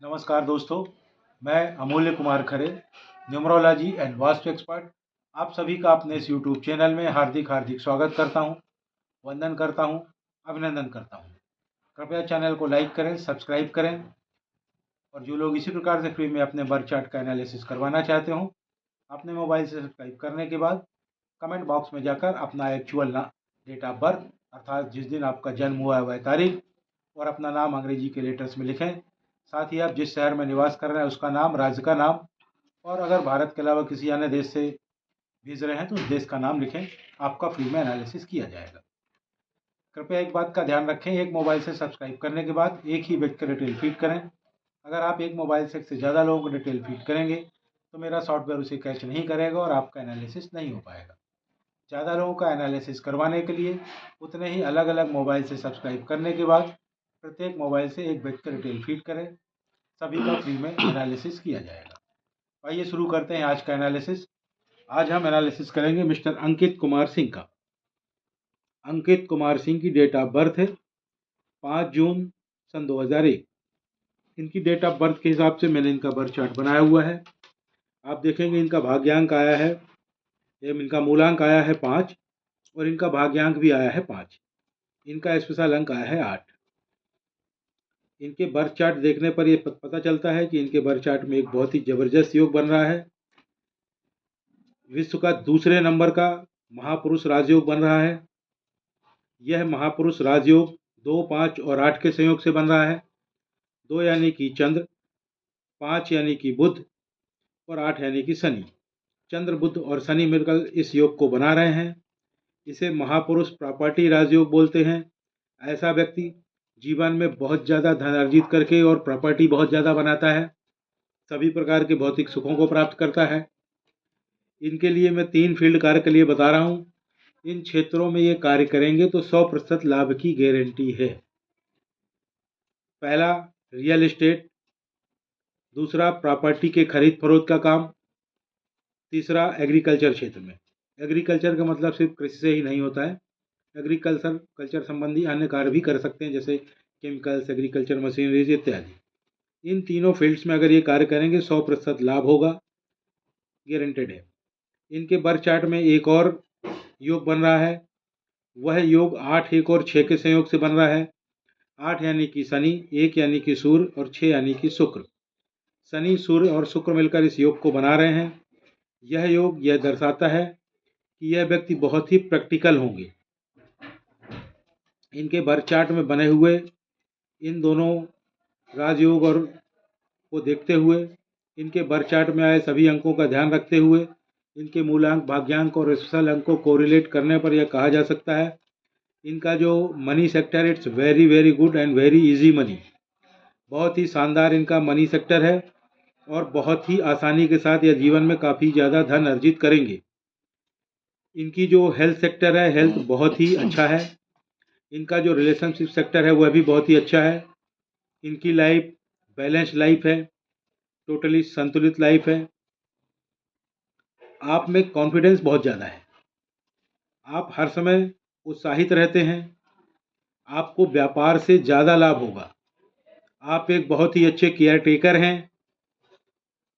नमस्कार दोस्तों, मैं अमूल्य Kumar Khare, numerology and vastu expert, आप सभी का अपने इस यूट्यूब चैनल में हार्दिक हार्दिक स्वागत करता हूं, वंदन करता हूं, अभिनंदन करता हूं। कृपया चैनल को लाइक करें, सब्सक्राइब करें और जो लोग इसी प्रकार से फ्री में अपने बर्थ चार्ट का एनालिसिस करवाना चाहते हो, अपने मोबाइल से सब्सक्राइब करने के बाद कमेंट बॉक्स में जाकर अपना एक्चुअल डेट ऑफ बर्थ अर्थात जिस दिन आपका जन्म हुआ है वह तारीख और अपना नाम अंग्रेजी के लेटर्स में लिखें। साथ ही आप जिस शहर में निवास कर रहे हैं उसका नाम, राज्य का नाम और अगर भारत के अलावा किसी अन्य देश से भेज रहे हैं तो उस देश का नाम लिखें। आपका फ्री में एनालिसिस किया जाएगा। कृपया एक बात का ध्यान रखें, एक मोबाइल से सब्सक्राइब करने के बाद एक ही व्यक्ति का डिटेल फीड करें। अगर आप एक मोबाइल से एक से ज़्यादा लोगों को डिटेल फीड करेंगे तो मेरा सॉफ्टवेयर उसे कैच नहीं करेगा और आपका एनालिसिस नहीं हो पाएगा। ज़्यादा लोगों का एनालिसिस करवाने के लिए उतने ही अलग अलग मोबाइल से सब्सक्राइब करने के बाद प्रत्येक मोबाइल से एक व्यक्ति का डिटेल फीड करें। सभी का फ्री में एनालिसिस किया जाएगा। आइए शुरू करते हैं आज का एनालिसिस। आज हम एनालिसिस करेंगे मिस्टर अंकित कुमार सिंह का। अंकित कुमार सिंह की डेट ऑफ बर्थ है 5 जून सन 2001। इनकी डेट ऑफ बर्थ के हिसाब से मैंने इनका बर्थ चार्ट बनाया हुआ है। आप देखेंगे इनका भाग्यांक आया है, इनका मूलांक आया है 5 और इनका भाग्यांक भी आया है 5। इनका स्पेशल अंक आया है 8। इनके बर्थ चार्ट देखने पर यह पता चलता है कि इनके बर्थ चार्ट में एक बहुत ही ज़बरदस्त योग बन रहा है। विश्व का दूसरे नंबर का महापुरुष राजयोग बन रहा है। यह महापुरुष राजयोग 2, 5 और 8 के संयोग से बन रहा है। 2 यानी कि चंद्र, 5 यानी कि बुध और 8 यानी कि शनि। चंद्र, बुध और शनि मिलकर इस योग को बना रहे हैं। इसे महापुरुष प्रॉपर्टी राजयोग बोलते हैं। ऐसा व्यक्ति जीवन में बहुत ज़्यादा धन अर्जित करके और प्रॉपर्टी बहुत ज़्यादा बनाता है, सभी प्रकार के भौतिक सुखों को प्राप्त करता है। इनके लिए मैं 3 फील्ड कार्य के लिए बता रहा हूँ। इन क्षेत्रों में ये कार्य करेंगे तो 100% लाभ की गारंटी है। पहला रियल एस्टेट, दूसरा प्रॉपर्टी के खरीद फरोख्त का काम, तीसरा एग्रीकल्चर क्षेत्र में। एग्रीकल्चर का मतलब सिर्फ कृषि से ही नहीं होता है, कल्चर संबंधी अन्य कार्य भी कर सकते हैं जैसे केमिकल्स, एग्रीकल्चर मशीनरीज इत्यादि। इन तीनों फील्ड्स में अगर ये कार्य करेंगे 100% लाभ होगा, गारंटेड है। इनके बर्थ चार्ट में एक और योग बन रहा है। वह योग 8, 1 और 6 के संयोग से बन रहा है। 8 यानी कि शनि, 1 यानी कि सूर्य और 6 यानी कि शुक्र। शनि, सूर्य और शुक्र मिलकर इस योग को बना रहे हैं। यह योग यह दर्शाता है कि यह व्यक्ति बहुत ही प्रैक्टिकल होंगे। इनके बर्थ चार्ट में बने हुए इन दोनों राजयोग और को देखते हुए, इनके बर्थ चार्ट में आए सभी अंकों का ध्यान रखते हुए, इनके मूलांक, भाग्यांक और स्पेशल अंक को कोरिलेट करने पर यह कहा जा सकता है इनका जो money sector, it's very very good and very easy money. बहुत ही शानदार इनका मनी सेक्टर है और बहुत ही आसानी के साथ यह जीवन में काफ़ी ज़्यादा धन अर्जित करेंगे। इनकी जो हेल्थ सेक्टर है, हेल्थ बहुत ही अच्छा है। इनका जो रिलेशनशिप सेक्टर है वह भी बहुत ही अच्छा है। इनकी लाइफ बैलेंस लाइफ है, टोटली संतुलित लाइफ है। आप में कॉन्फिडेंस बहुत ज़्यादा है, आप हर समय उत्साहित रहते हैं, आपको व्यापार से ज़्यादा लाभ होगा। आप एक बहुत ही अच्छे केयर टेकर हैं,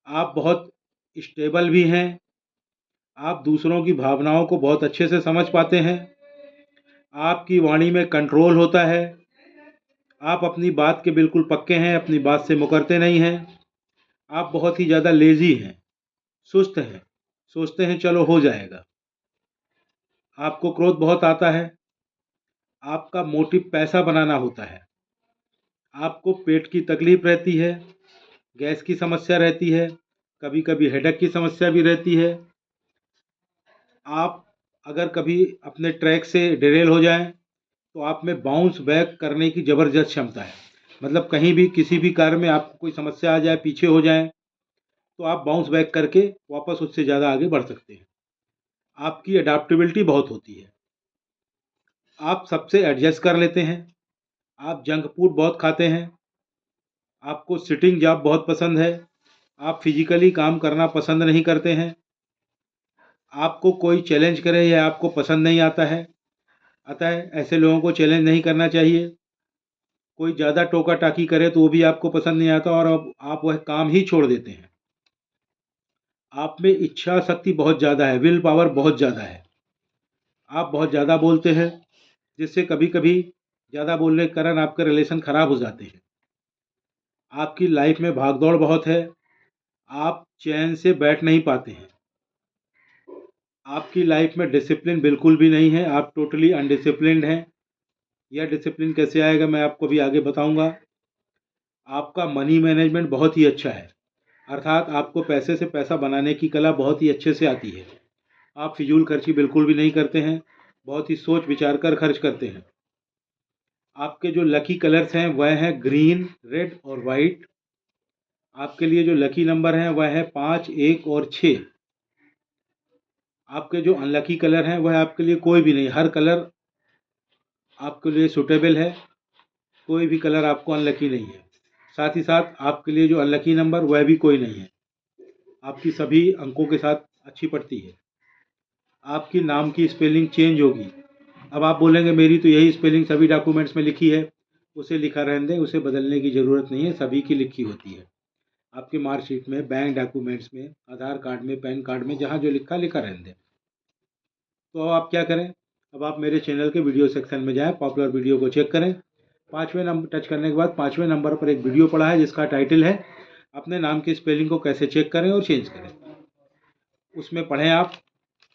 आप बहुत स्टेबल भी हैं, आप दूसरों की भावनाओं को बहुत अच्छे से समझ पाते हैं, आपकी वाणी में कंट्रोल होता है, आप अपनी बात के बिल्कुल पक्के हैं, अपनी बात से मुकरते नहीं हैं। आप बहुत ही ज़्यादा लेज़ी हैं, सुस्त हैं, सोचते हैं चलो हो जाएगा। आपको क्रोध बहुत आता है, आपका मोटिव पैसा बनाना होता है। आपको पेट की तकलीफ रहती है, गैस की समस्या रहती है, कभी कभी हेडेक की समस्या भी रहती है। आप अगर कभी अपने ट्रैक से डिरेल हो जाएं तो आप में बाउंस बैक करने की ज़बरदस्त क्षमता है। मतलब कहीं भी किसी भी कार्य में आपको कोई समस्या आ जाए, पीछे हो जाएं तो आप बाउंस बैक करके वापस उससे ज़्यादा आगे बढ़ सकते हैं। आपकी अडाप्टेबिलिटी बहुत होती है, आप सबसे एडजस्ट कर लेते हैं। आप जंक फूड बहुत खाते हैं, आपको सिटिंग जॉब बहुत पसंद है, आप फिजिकली काम करना पसंद नहीं करते हैं, आपको कोई चैलेंज करे यह आपको पसंद नहीं आता है। अतः ऐसे लोगों को चैलेंज नहीं करना चाहिए। कोई ज़्यादा टोका टाकी करे तो वो भी आपको पसंद नहीं आता और अब आप वह काम ही छोड़ देते हैं। आप में इच्छा शक्ति बहुत ज़्यादा है, विल पावर बहुत ज़्यादा है। आप बहुत ज़्यादा बोलते हैं, जिससे कभी कभी ज़्यादा बोलने के कारण आपके रिलेशन ख़राब हो जाते हैं। आपकी लाइफ में भागदौड़ बहुत है, आप चैन से बैठ नहीं पाते हैं। आपकी लाइफ में डिसिप्लिन बिल्कुल भी नहीं है, आप टोटली अनडिसिप्लिन्ड हैं। यह डिसिप्लिन कैसे आएगा मैं आपको भी आगे बताऊंगा। आपका मनी मैनेजमेंट बहुत ही अच्छा है, अर्थात आपको पैसे से पैसा बनाने की कला बहुत ही अच्छे से आती है। आप फिजूल खर्ची बिल्कुल भी नहीं करते हैं, बहुत ही सोच विचार कर खर्च करते हैं। आपके जो लकी कलर्स हैं वह हैं ग्रीन, रेड और वाइट। आपके लिए जो लकी नंबर हैं वह है 5, 1 और 6। आपके जो अनलकी कलर हैं वह आपके लिए कोई भी नहीं, हर कलर आपके लिए सूटेबल है, कोई भी कलर आपको अनलकी नहीं है। साथ ही साथ आपके लिए जो अनलकी नंबर वह भी कोई नहीं है, आपकी सभी अंकों के साथ अच्छी पड़ती है। आपकी नाम की स्पेलिंग चेंज होगी। अब आप बोलेंगे मेरी तो यही स्पेलिंग सभी डॉक्यूमेंट्स में लिखी है, उसे लिखा रहने दें, उसे बदलने की ज़रूरत नहीं है, सभी की लिखी होती है। आपकी मार्कशीट में, बैंक डॉक्यूमेंट्स में, आधार कार्ड में, पैन कार्ड में, जहाँ जो लिखा लिखा रहने दें। तो अब आप क्या करें, अब आप मेरे चैनल के वीडियो सेक्शन में जाएं, पॉपुलर वीडियो को चेक करें। 5वें नंबर टच करने के बाद 5वें नंबर पर एक वीडियो पड़ा है जिसका टाइटल है अपने नाम की स्पेलिंग को कैसे चेक करें और चेंज करें। उसमें पढ़ें, आप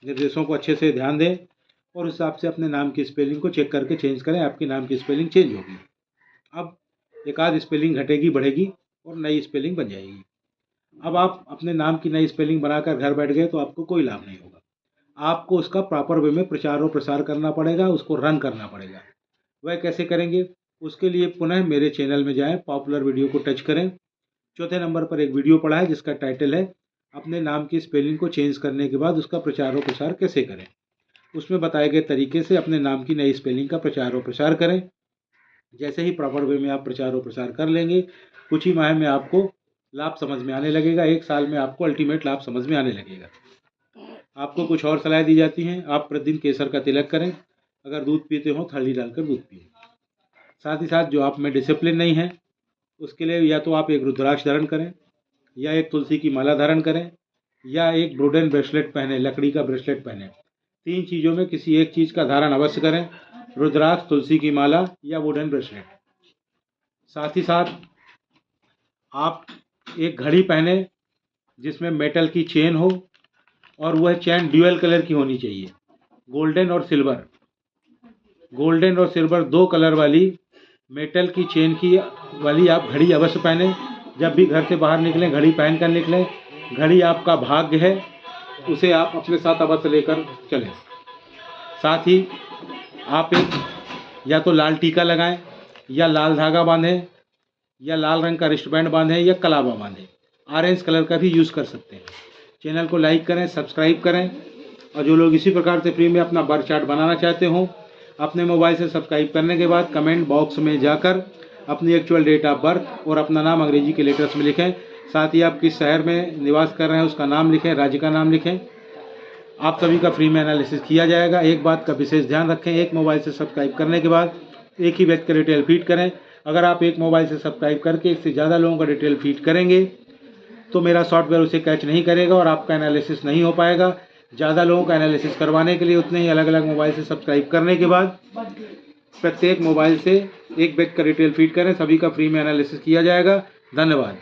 निर्देशों को अच्छे से ध्यान दें और उस हिसाब से अपने नाम की स्पेलिंग को चेक करके चेंज करें। आपकी नाम की स्पेलिंग चेंज होगी। अब एक आध स्पेलिंग घटेगी बढ़ेगी और नई स्पेलिंग बन जाएगी। अब आप अपने नाम की नई स्पेलिंग बनाकर घर बैठ गए तो आपको कोई लाभ नहीं होगा। आपको उसका प्रॉपर वे में प्रचार और प्रसार करना पड़ेगा, उसको रन करना पड़ेगा। वह कैसे करेंगे, उसके लिए पुनः मेरे चैनल में जाएं, पॉपुलर वीडियो को टच करें। चौथे नंबर पर एक वीडियो पड़ा है जिसका टाइटल है अपने नाम की स्पेलिंग को चेंज करने के बाद उसका प्रचार और प्रसार कैसे करें। उसमें बताए गए तरीके से अपने नाम की नई स्पेलिंग का प्रचार और प्रसार करें। जैसे ही प्रॉपर वे में आप प्रचार और प्रसार कर लेंगे, कुछ ही माह में आपको लाभ समझ में आने लगेगा, 1 साल में आपको अल्टीमेट लाभ समझ में आने लगेगा। आपको कुछ और सलाह दी जाती हैं, आप प्रतिदिन केसर का तिलक करें, अगर दूध पीते हो हल्दी डालकर दूध पिए। साथ ही साथ जो आप में डिसिप्लिन नहीं है उसके लिए या तो आप एक रुद्राक्ष धारण करें, या एक तुलसी की माला धारण करें, या एक वुडन ब्रेसलेट पहने, लकड़ी का ब्रेसलेट पहने। 3 चीज़ों में किसी एक चीज़ का धारण अवश्य करें, रुद्राक्ष, तुलसी की माला या वुडन ब्रेसलेट। साथ ही साथ आप एक घड़ी पहने जिसमें मेटल की चेन हो और वह चैन ड्यूअल कलर की होनी चाहिए, गोल्डन और सिल्वर। गोल्डन और सिल्वर 2 कलर वाली मेटल की चेन की वाली आप घड़ी अवश्य पहने। जब भी घर से बाहर निकलें घड़ी पहन कर निकलें। घड़ी आपका भाग्य है, उसे आप अपने साथ अवश्य लेकर चलें। साथ ही आप एक या तो लाल टीका लगाएं, या लाल धागा बांधें, या लाल रंग का रिस्टबैंड बांधें, या कलावा बांधें। ऑरेंज कलर का भी यूज़ कर सकते हैं। चैनल को लाइक करें, सब्सक्राइब करें, और जो लोग इसी प्रकार से फ्री में अपना बर्थ चार्ट बनाना चाहते हों, अपने मोबाइल से सब्सक्राइब करने के बाद कमेंट बॉक्स में जाकर अपनी एक्चुअल डेट ऑफ बर्थ और अपना नाम अंग्रेजी के लेटर्स में लिखें। साथ ही आप किस शहर में निवास कर रहे हैं उसका नाम लिखें, राज्य का नाम लिखें। आप सभी का फ्री में एनालिसिस किया जाएगा। एक बात का विशेष ध्यान रखें, एक मोबाइल से सब्सक्राइब करने के बाद एक ही व्यक्ति का डिटेल फीड करें। अगर आप एक मोबाइल से सब्सक्राइब करके एक से ज़्यादा लोगों का डिटेल फीड करेंगे तो मेरा सॉफ्टवेयर उसे कैच नहीं करेगा और आपका एनालिसिस नहीं हो पाएगा। ज़्यादा लोगों का एनालिसिस करवाने के लिए उतने ही अलग अलग मोबाइल से सब्सक्राइब करने के बाद प्रत्येक मोबाइल से एक व्यक्ति का डिटेल फीड करें, सभी का फ्री में एनालिसिस किया जाएगा। धन्यवाद।